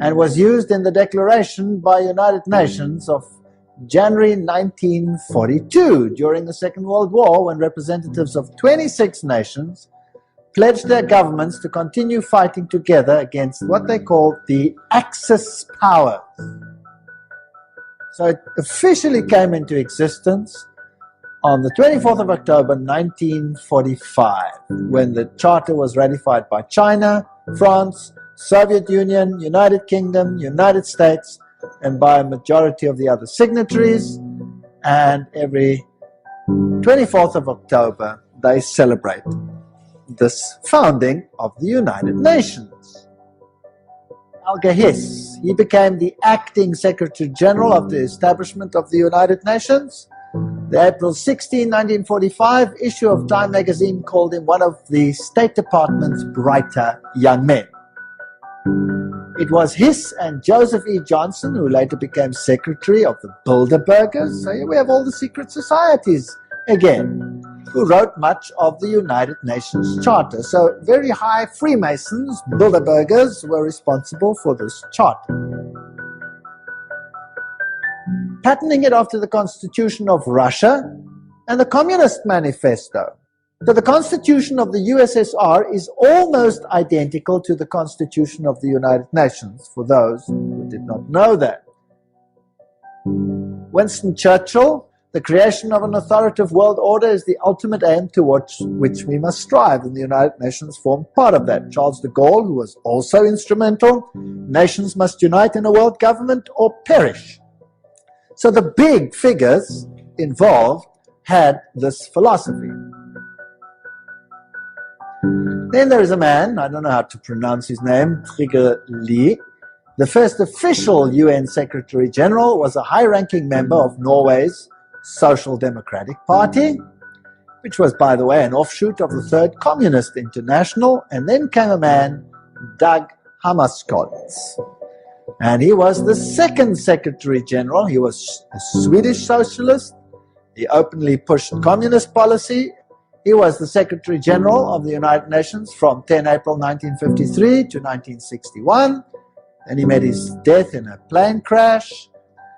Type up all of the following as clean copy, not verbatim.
and was used in the declaration by United Nations of January 1942 during the Second World War, when representatives of 26 nations pledged their governments to continue fighting together against what they called the Axis powers. So it officially came into existence on the 24th of October 1945, when the Charter was ratified by China, France, Soviet Union, United Kingdom, United States, and by a majority of the other signatories. And every 24th of October, they celebrate this founding of the United Nations. Alger Hiss, he became the acting Secretary General of the establishment of the United Nations. The April 16, 1945 issue of Time magazine called him one of the State Department's brighter young men. It was Hiss and Joseph E. Johnson who later became secretary of the Bilderbergers. So here we have all the secret societies again, who wrote much of the United Nations Charter. So very high Freemasons, Bilderbergers, were responsible for this charter. Patterning it after the Constitution of Russia and the Communist Manifesto. So the Constitution of the USSR is almost identical to the Constitution of the United Nations, for those who did not know that. Winston Churchill, the creation of an authoritative world order is the ultimate aim towards which we must strive, and the United Nations formed part of that. Charles de Gaulle, who was also instrumental, nations must unite in a world government or perish. So the big figures involved had this philosophy. Then there is a man, I don't know how to pronounce his name, Trygve Lie. The first official UN Secretary General was a high-ranking member of Norway's Social Democratic Party, which was, by the way, an offshoot of the Third Communist International. And then came a man, Dag Hammarskjöld. And he was the second Secretary General. He was a Swedish socialist. He openly pushed communist policy. He was the Secretary General of the United Nations from 10 April 1953 to 1961. And he met his death in a plane crash.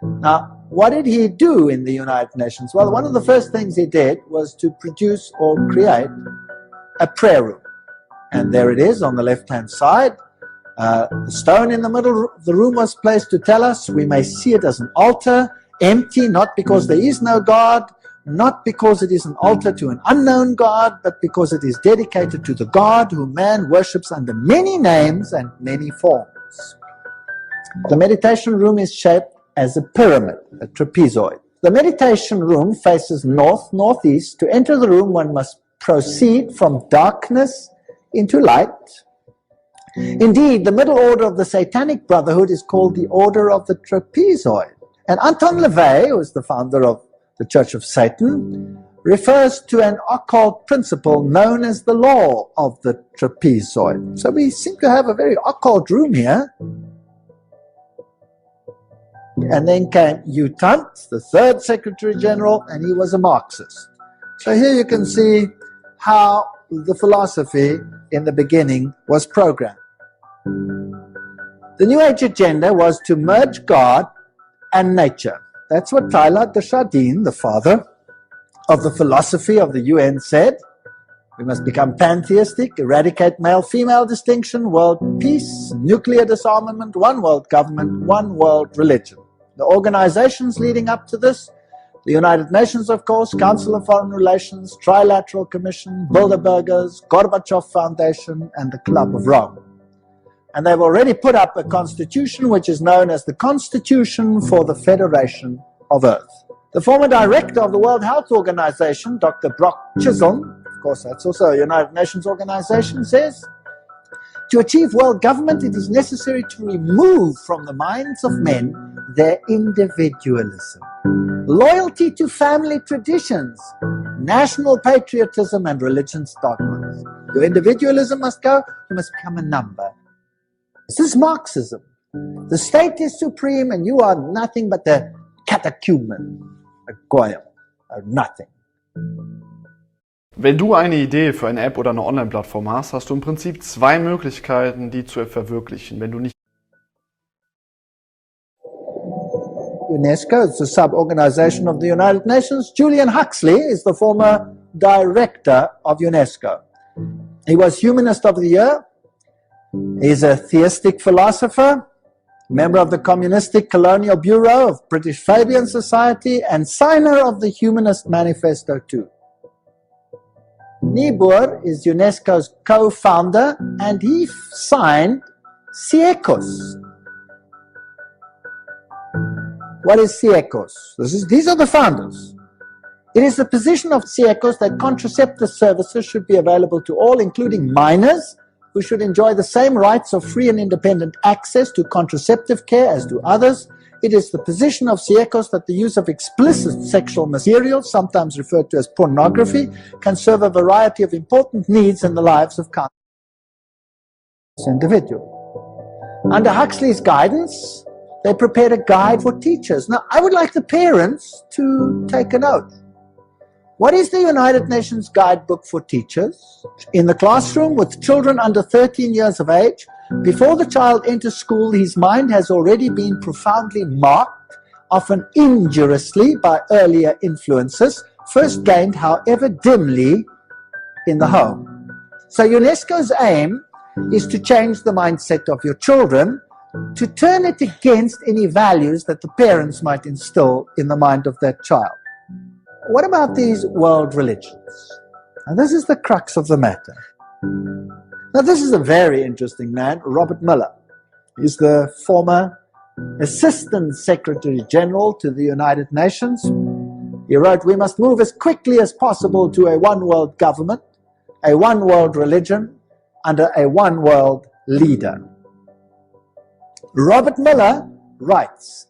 Now, what did he do in the United Nations? Well, one of the first things he did was to produce or create a prayer room. And there it is on the left-hand side. The stone in the middle of the room was placed to tell us we may see it as an altar, empty, not because there is no God, not because it is an altar to an unknown God, but because it is dedicated to the God whom man worships under many names and many forms. The meditation room is shaped as a pyramid, a trapezoid. The meditation room faces north-northeast. To enter the room, one must proceed from darkness into light. Indeed, the middle order of the Satanic Brotherhood is called the Order of the Trapezoid. And Anton LaVey, who is the founder of the Church of Satan, refers to an occult principle known as the law of the trapezoid. So we seem to have a very occult room here. And then came Hugh Tunt, the third Secretary General, and he was a Marxist. So here you can see how the philosophy in the beginning was programmed. The New Age agenda was to merge God and nature. That's what Teilhard de Chardin, the father of the philosophy of the UN, said. We must become pantheistic, eradicate male-female distinction, world peace, nuclear disarmament, one world government, one world religion. The organizations leading up to this, the United Nations, of course, Council of Foreign Relations, Trilateral Commission, Bilderbergers, Gorbachev Foundation, and the Club of Rome. And they've already put up a constitution which is known as the Constitution for the Federation of Earth. The former director of the World Health Organization, Dr. Brock Chisholm, of course that's also a United Nations organization, says, to achieve world government, it is necessary to remove from the minds of men their individualism, loyalty to family traditions, national patriotism, and religion's dogmas. Your individualism must go, you must become a number. This is Marxism. The state is supreme and you are nothing but a catechumen, a goyim, a nothing. Wenn du eine Idee für eine App oder eine Online-Plattform hast, hast du im Prinzip zwei Möglichkeiten, die zu verwirklichen. Wenn du nicht UNESCO. It's a sub-organization of the United Nations. Julian Huxley is the former director of UNESCO. He was Humanist of the Year. He's a theistic philosopher, member of the Communistic Colonial Bureau of British Fabian Society, and signer of the Humanist Manifesto too. Niebuhr is UNESCO's co-founder, and he signed CIECOS. What is CIECOS? These are the founders. It is the position of CIECOS that contraceptive services should be available to all, including minors, who should enjoy the same rights of free and independent access to contraceptive care as do others. It is the position of CIECOS that the use of explicit sexual material, sometimes referred to as pornography, can serve a variety of important needs in the lives of countless individuals. Under Huxley's guidance, they prepared a guide for teachers. Now, I would like the parents to take a note. What is the United Nations Guidebook for Teachers? In the classroom with children under 13 years of age, before the child enters school, his mind has already been profoundly marked, often injuriously by earlier influences, first gained, however dimly, in the home. So UNESCO's aim is to change the mindset of your children, to turn it against any values that the parents might instill in the mind of that child. What about these world religions? And this is the crux of the matter. Now, this is a very interesting man, Robert Miller. He's the former Assistant Secretary General to the United Nations. He wrote, "We must move as quickly as possible to a one-world government, a one-world religion, under a one-world leader." Robert Miller writes,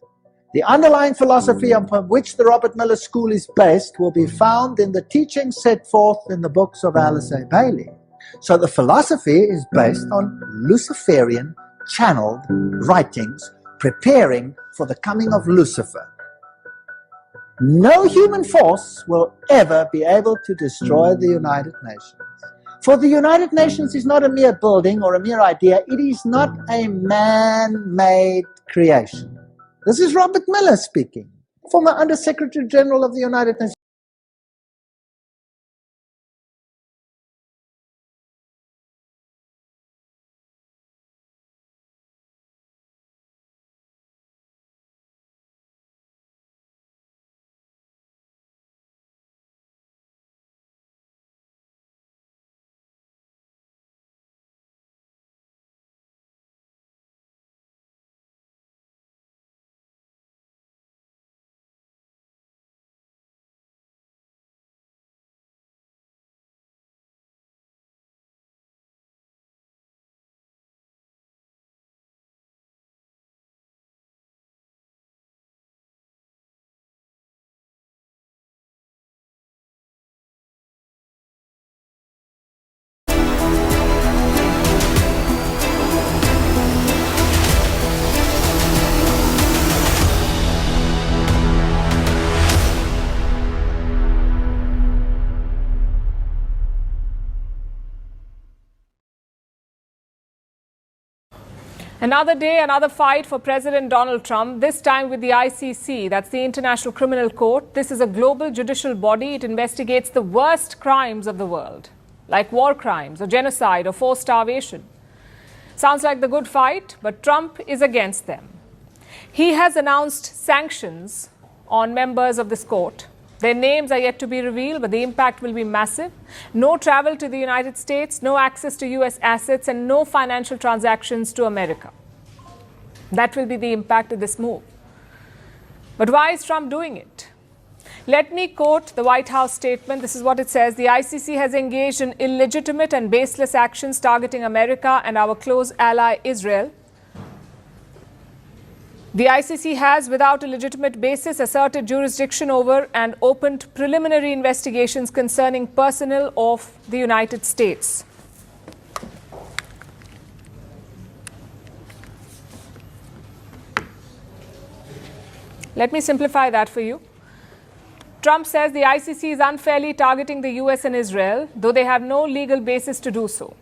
"The underlying philosophy upon which the Robert Miller School is based will be found in the teachings set forth in the books of Alice A. Bailey." So the philosophy is based on Luciferian channeled writings preparing for the coming of Lucifer. No human force will ever be able to destroy the United Nations. For the United Nations is not a mere building or a mere idea. It is not a man-made creation. This is Robert Miller speaking, former Under-Secretary General of the United Nations. Another day, another fight for President Donald Trump, this time with the ICC, that's the International Criminal Court. This is a global judicial body. It investigates the worst crimes of the world, like war crimes or genocide or forced starvation. Sounds like the good fight, but Trump is against them. He has announced sanctions on members of this court. Their names are yet to be revealed, but the impact will be massive. No travel to the United States, no access to US assets, and no financial transactions to America. That will be the impact of this move. But why is Trump doing it? Let me quote the White House statement. This is what it says. The ICC has engaged in illegitimate and baseless actions targeting America and our close ally Israel. The ICC has, without a legitimate basis, asserted jurisdiction over and opened preliminary investigations concerning personnel of the United States. Let me simplify that for you. Trump says the ICC is unfairly targeting the US and Israel, though they have no legal basis to do so.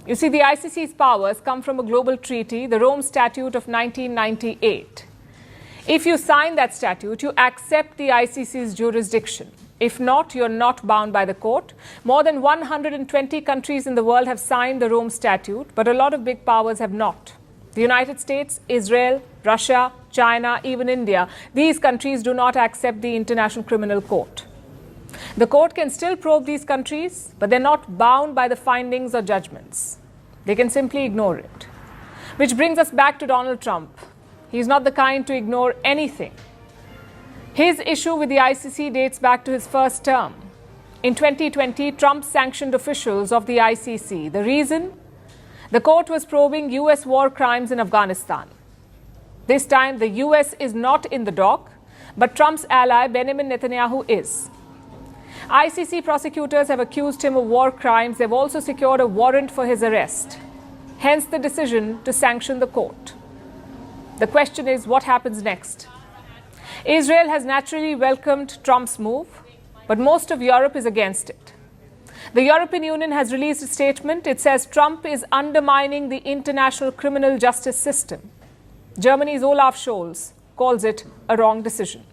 You see, the ICC's powers come from a global treaty, the Rome Statute of 1998. If you sign that statute, you accept the ICC's jurisdiction. If not, you're not bound by the court. More than 120 countries in the world have signed the Rome Statute, but a lot of big powers have not. The United States, Israel, Russia, China, even India, these countries do not accept the International Criminal Court. The court can still probe these countries, but they're not bound by the findings or judgments. They can simply ignore it. Which brings us back to Donald Trump. He's not the kind to ignore anything. His issue with the ICC dates back to his first term. In 2020, Trump sanctioned officials of the ICC. The reason? The court was probing US war crimes in Afghanistan. This time, the US is not in the dock, but Trump's ally, Benjamin Netanyahu, is. ICC prosecutors have accused him of war crimes. They've also secured a warrant for his arrest. Hence the decision to sanction the court. The question is, what happens next? Israel has naturally welcomed Trump's move, but most of Europe is against it. The European Union has released a statement. It says Trump is undermining the international criminal justice system. Germany's Olaf Scholz calls it a wrong decision.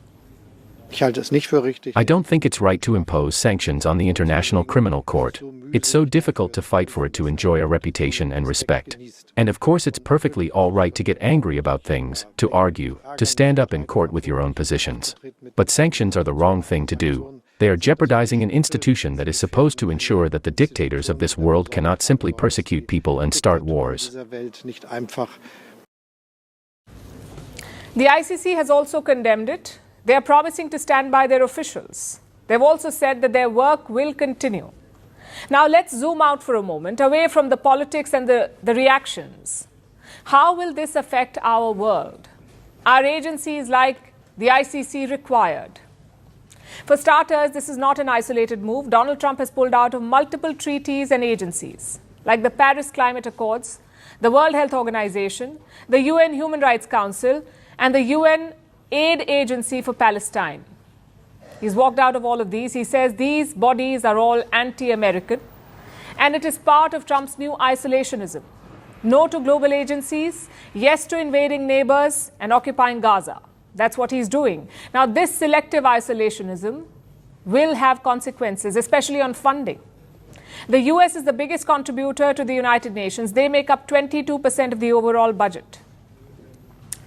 I don't think it's right to impose sanctions on the International Criminal Court. It's so difficult to fight for it to enjoy a reputation and respect. And of course it's perfectly all right to get angry about things, to argue, to stand up in court with your own positions. But sanctions are the wrong thing to do. They are jeopardizing an institution that is supposed to ensure that the dictators of this world cannot simply persecute people and start wars. The ICC has also condemned it. They are promising to stand by their officials. They've also said that their work will continue. Now let's zoom out for a moment, away from the politics and the reactions. How will this affect our world? Are agencies like the ICC required? For starters, this is not an isolated move. Donald Trump has pulled out of multiple treaties and agencies, like the Paris Climate Accords, the World Health Organization, the UN Human Rights Council, and the UN Aid Agency for Palestine. He's walked out of all of these. He says these bodies are all anti-American, and it is part of Trump's new isolationism. No to global agencies, yes to invading neighbors and occupying Gaza. That's what he's doing. Now, this selective isolationism will have consequences, especially on funding. The US is the biggest contributor to the United Nations. They make up 22% of the overall budget,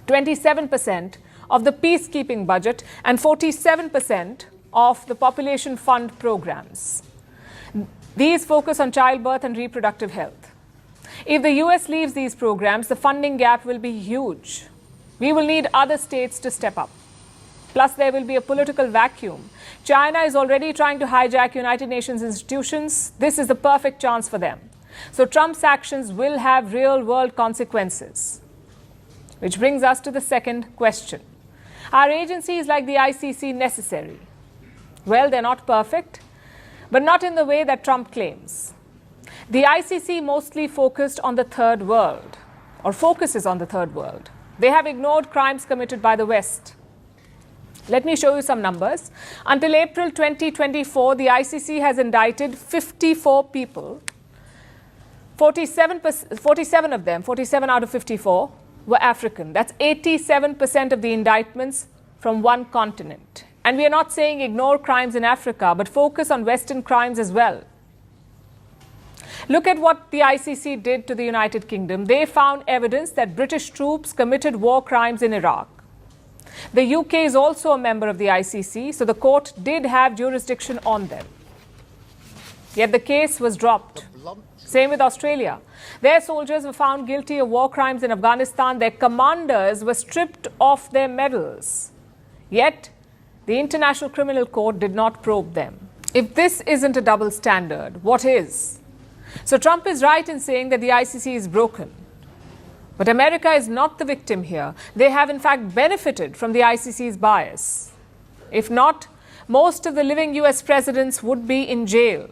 27% of the peacekeeping budget, and 47% of the population fund programs. These focus on childbirth and reproductive health. If the US leaves these programs, the funding gap will be huge. We will need other states to step up. Plus, there will be a political vacuum. China is already trying to hijack United Nations institutions. This is the perfect chance for them. So Trump's actions will have real-world consequences. Which brings us to the second question. Are agencies like the ICC necessary? Well, they're not perfect, but not in the way that Trump claims. The ICC mostly focused on the third world, or focuses on the third world. They have ignored crimes committed by the West. Let me show you some numbers. Until April 2024, the ICC has indicted 54 people. 47 of them, 47 out of 54, were African. That's 87% of the indictments from one continent. And we are not saying ignore crimes in Africa, but focus on Western crimes as well. Look at what the ICC did to the United Kingdom. They found evidence that British troops committed war crimes in Iraq. The UK is also a member of the ICC, so the court did have jurisdiction on them. Yet the case was dropped. Same with Australia. Their soldiers were found guilty of war crimes in Afghanistan. Their commanders were stripped of their medals. Yet, the International Criminal Court did not probe them. If this isn't a double standard, what is? So Trump is right in saying that the ICC is broken. But America is not the victim here. They have in fact benefited from the ICC's bias. If not, most of the living US presidents would be in jail.